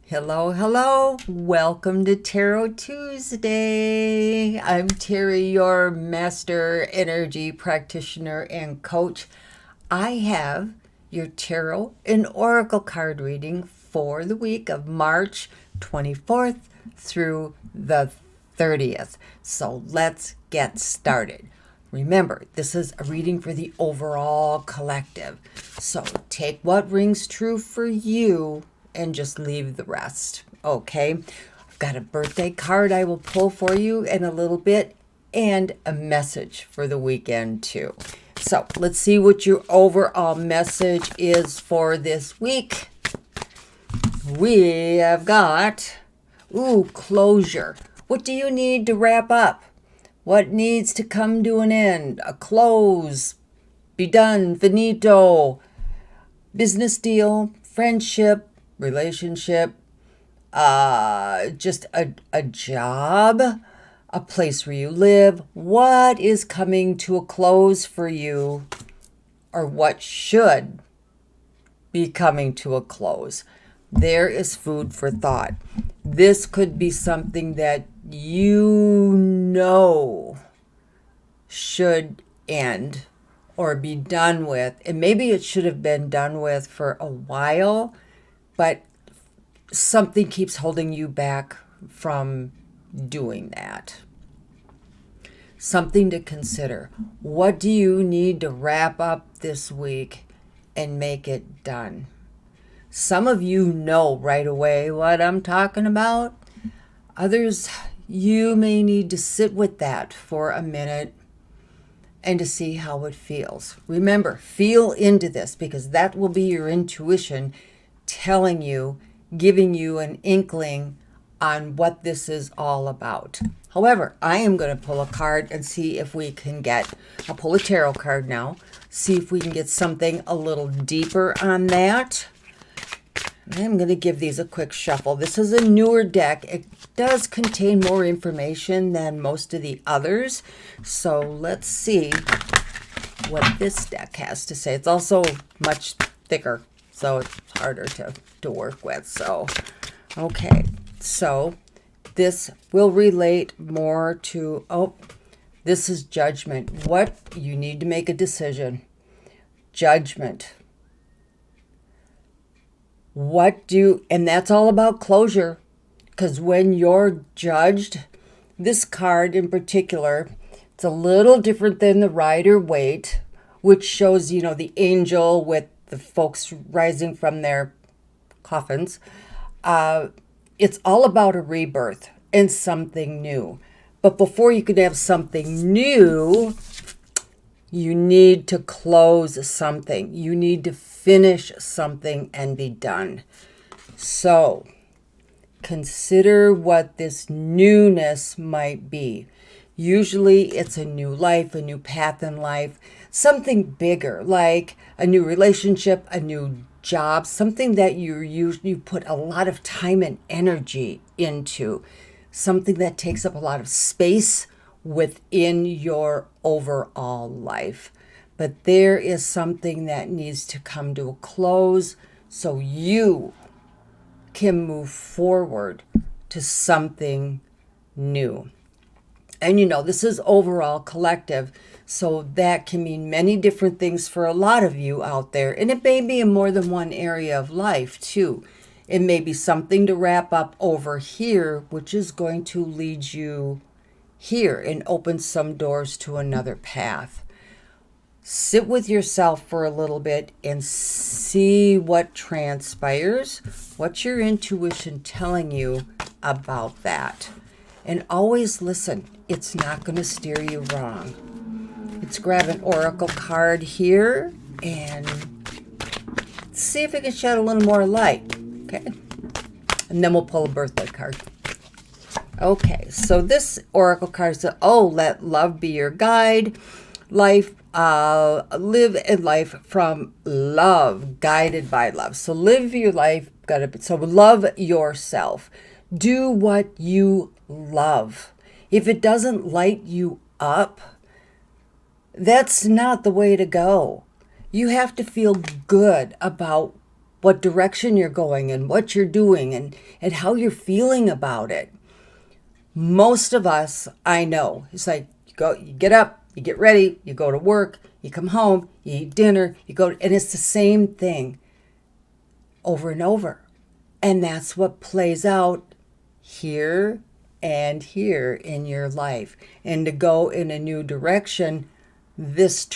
Hello, hello. Welcome to Tarot Tuesday. I'm Terri, your master energy practitioner and coach. I have your tarot and oracle card reading for the week of March 24th through the 30th. So let's get started. Remember, this is a reading for the overall collective. So take what rings true for you and just leave the rest. Okay? I've got a birthday card I will pull for you in a little bit and a message for the weekend too. So let's see what your overall message is for this week. We have got, closure. What do you need to wrap up? What needs to come to an end? A close, be done, finito, business deal, friendship, relationship, just a job, a place where you live. What is coming to a close for you, or what should be coming to a close? There is food for thought. This could be something that you know should end or be done with. And maybe it should have been done with for a while, but something keeps holding you back from doing that. Something to consider. What do you need to wrap up this week and make it done? Some of you know right away what I'm talking about. Others, you may need to sit with that for a minute and to see how it feels. Remember, feel into this, because that will be your intuition telling you, giving you an inkling on what this is all about. However, I am going to pull a card and see if we can I'll pull a tarot card now, see if we can get something a little deeper on that. I'm going to give these a quick shuffle. This is a newer deck. It does contain more information than most of the others. So let's see what this deck has to say. It's also much thicker, so it's harder to work with. So, okay. So this will relate more to, this is judgment. What? You need to make a decision. Judgment. And that's all about closure, because when you're judged, this card in particular, it's a little different than the Rider-Waite, which shows, the angel with the folks rising from their coffins. It's all about a rebirth and something new. But before you could have something new, you need to close something. You need to finish something and be done. So consider what this newness might be. Usually it's a new life, a new path in life, something bigger, like a new relationship, a new job, something that you put a lot of time and energy into, something that takes up a lot of space within your overall life. But there is something that needs to come to a close so you can move forward to something new. And this is overall collective, so that can mean many different things for a lot of you out there. And it may be in more than one area of life too. It may be something to wrap up over here, which is going to lead you here and open some doors to another path. Sit with yourself for a little bit and see what transpires. What's your intuition telling you about that? And always listen. It's not going to steer you wrong. Let's grab an oracle card here and see if it can shed a little more light. Okay. And then we'll pull a birthday card. Okay, so this oracle card says, let love be your guide. Live in life from love, guided by love. So live your life, so love yourself. Do what you love. If it doesn't light you up, that's not the way to go. You have to feel good about what direction you're going and what you're doing and how you're feeling about it. Most of us, I know, it's like you get up, you get ready, you go to work, you come home, you eat dinner, and it's the same thing over and over. And that's what plays out here and here in your life. And to go in a new direction, this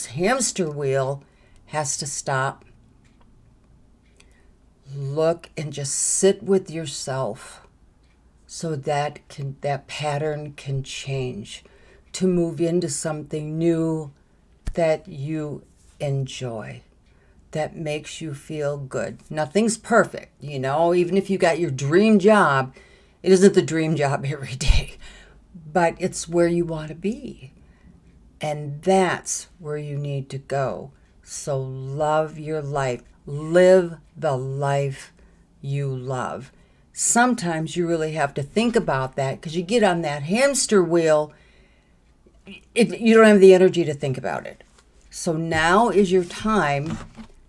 hamster wheel has to stop. Look and just sit with yourself so that pattern can change to move into something new that you enjoy, that makes you feel good. Nothing's perfect, even if you got your dream job, it isn't the dream job every day, but it's where you want to be. And that's where you need to go. So love your life. Live the life you love. Sometimes you really have to think about that because you get on that hamster wheel, you don't have the energy to think about it. So now is your time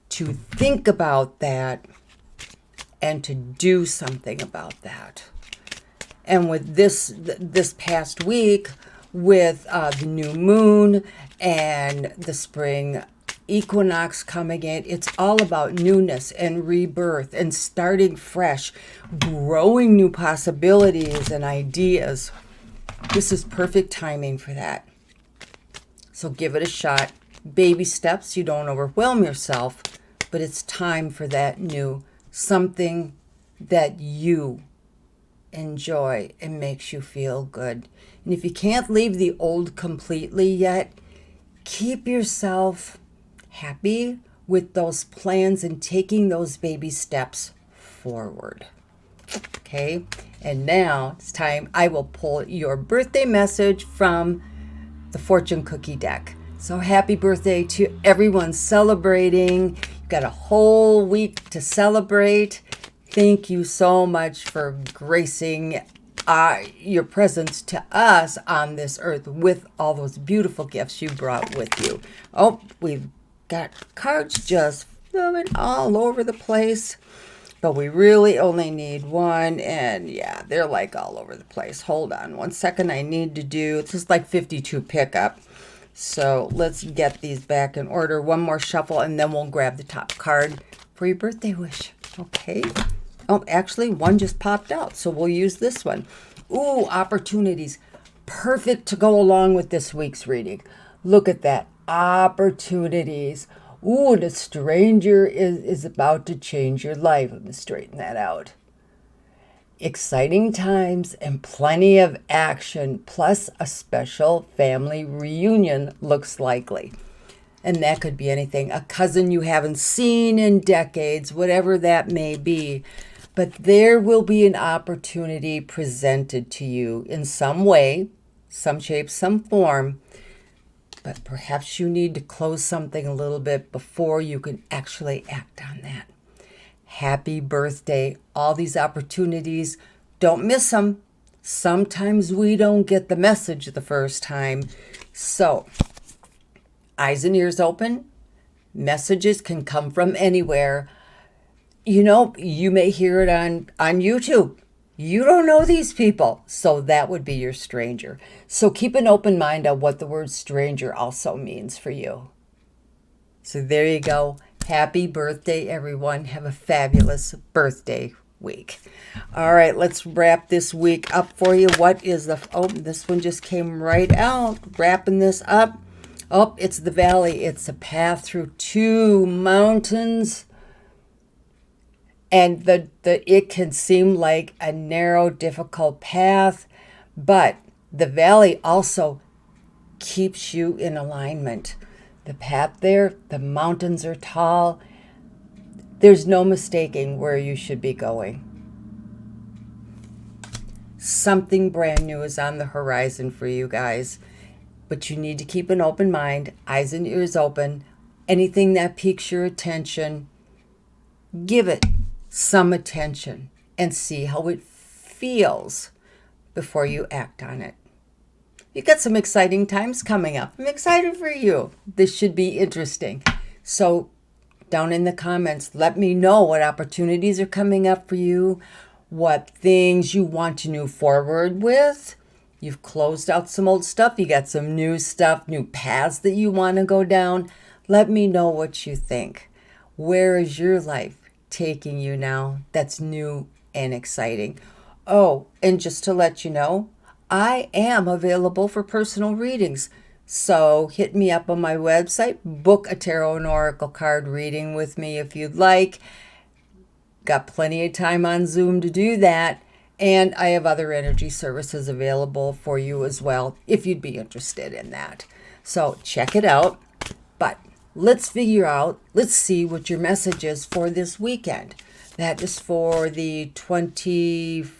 to think about that and to do something about that. And with this past week, with the new moon and the spring equinox coming in, it's all about newness and rebirth and starting fresh, growing new possibilities and ideas. This is perfect timing for that. So give it a shot. Baby steps, you don't overwhelm yourself, but it's time for that new something that you enjoy and makes you feel good. And if you can't leave the old completely yet, keep yourself happy with those plans and taking those baby steps forward. Okay, and now it's time I will pull your birthday message from the fortune cookie deck. So happy birthday to everyone celebrating. You've got a whole week to celebrate. Thank you so much for gracing your presence to us on this earth with all those beautiful gifts you brought with you. Oh, we've got cards just filling all over the place, but we really only need one, and yeah, they're like all over the place. Hold on one second. I need to do, this is like 52 pickup. So let's get these back in order. One more shuffle, and then we'll grab the top card for your birthday wish. Okay. Oh, actually, one just popped out, so we'll use this one. Ooh, opportunities. Perfect to go along with this week's reading. Look at that. Opportunities. Ooh, and a stranger is about to change your life. Let me straighten that out. Exciting times and plenty of action, plus a special family reunion looks likely. And that could be anything. A cousin you haven't seen in decades, whatever that may be. But there will be an opportunity presented to you in some way, some shape, some form. But perhaps you need to close something a little bit before you can actually act on that. Happy birthday. All these opportunities, don't miss them. Sometimes we don't get the message the first time. So, eyes and ears open. Messages can come from anywhere. You may hear it on YouTube. You don't know these people, so that would be your stranger. So keep an open mind on what the word stranger also means for you. So there you go. Happy birthday, everyone. Have a fabulous birthday week. All right, let's wrap this week up for you. What is this one just came right out. Wrapping this up. Oh, it's the valley. It's a path through two mountains. And it can seem like a narrow, difficult path, but the valley also keeps you in alignment. The path there, the mountains are tall. There's no mistaking where you should be going. Something brand new is on the horizon for you guys, but you need to keep an open mind, eyes and ears open. Anything that piques your attention, give it some attention and see how it feels before you act on it. You got some exciting times coming up. I'm excited for you. This should be interesting. So down in the comments. Let me know what opportunities are coming up for you, what things you want to move forward with. You've closed out some old stuff. You got some new stuff, new paths that you want to go down. Let me know what you think. Where is your life taking you now? That's new and exciting. Oh, and just to let you know, I am available for personal readings. So hit me up on my website, book a tarot and oracle card reading with me if you'd like. Got plenty of time on Zoom to do that. And I have other energy services available for you as well if you'd be interested in that. So check it out. But let's see what your message is for this weekend. That is for the 27th,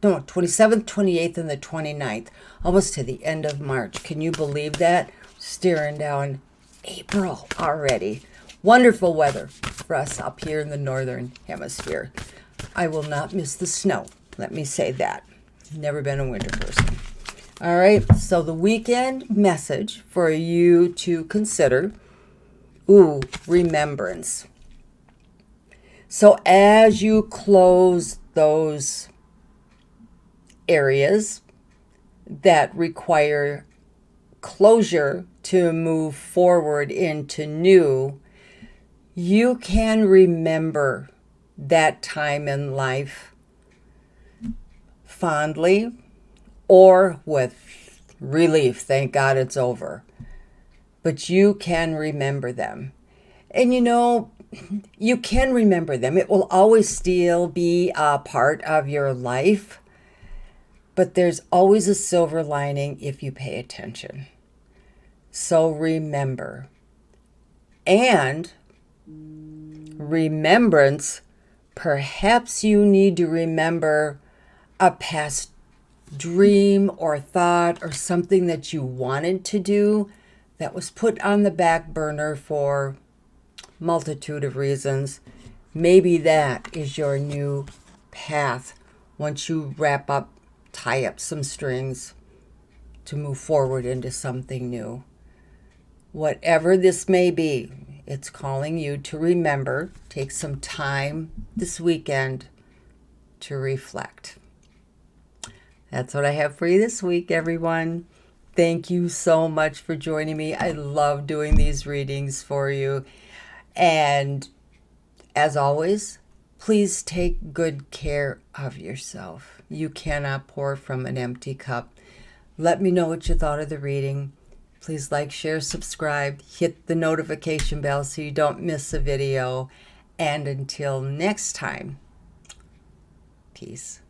28th, and the 29th. Almost to the end of March. Can you believe that? Staring down April already. Wonderful weather for us up here in the northern hemisphere. I will not miss the snow. Let me say that. Never been a winter person. All right, so the weekend message for you to consider, remembrance. So as you close those areas that require closure to move forward into new, you can remember that time in life fondly or with relief. Thank God it's over. But you can remember them. And you can remember them. It will always still be a part of your life. But there's always a silver lining if you pay attention. So remember. And remembrance, perhaps you need to remember a past dream or thought or something that you wanted to do that was put on the back burner for multitude of reasons. Maybe that is your new path once you tie up some strings to move forward into something new. Whatever this may be, it's calling you to remember. Take some time this weekend to reflect. That's what I have for you this week, everyone. Thank you so much for joining me. I love doing these readings for you. And as always, please take good care of yourself. You cannot pour from an empty cup. Let me know what you thought of the reading. Please like, share, subscribe, hit the notification bell so you don't miss a video. And until next time, peace.